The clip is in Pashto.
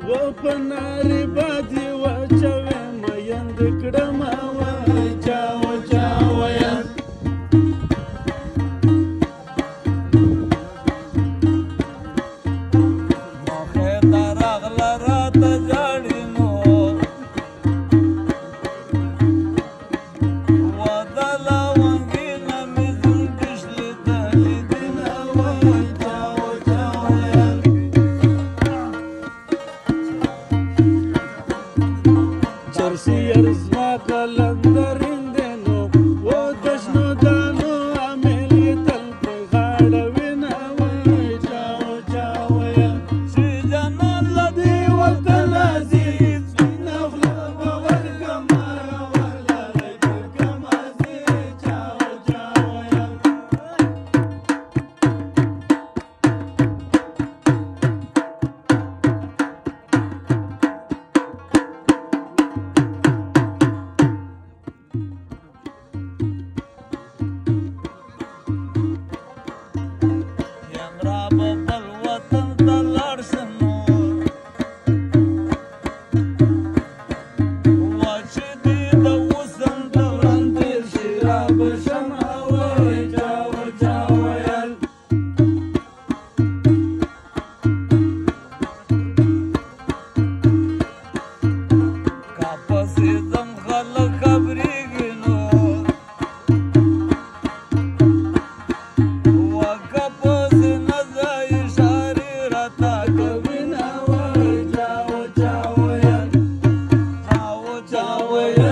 وپناری بادي وچوي ميند کړم چاو چاو یا مخه ترغله راته جاړي نو ودله ونګینه مې زړګش لیدلې دینه وای چاو چاو یا چرسی ارزما قلندرندنو و دشنو دانو عملی تل په غاړه وینا وای چاو چاو یا چې جنت لدی وطن عزیز نغله باور کما ولا کم عزیز چاو چاو یا یم را به بل وطن ته لاړ شم وا چې دې د وسم دوران تېر شي را به شم وای چاو چاو یا کا پسې ځم خلک خبرېږي نو وا که پسې نه ځه اشارې راته کوي وینا وای چاو چاو یا چاو چاو یا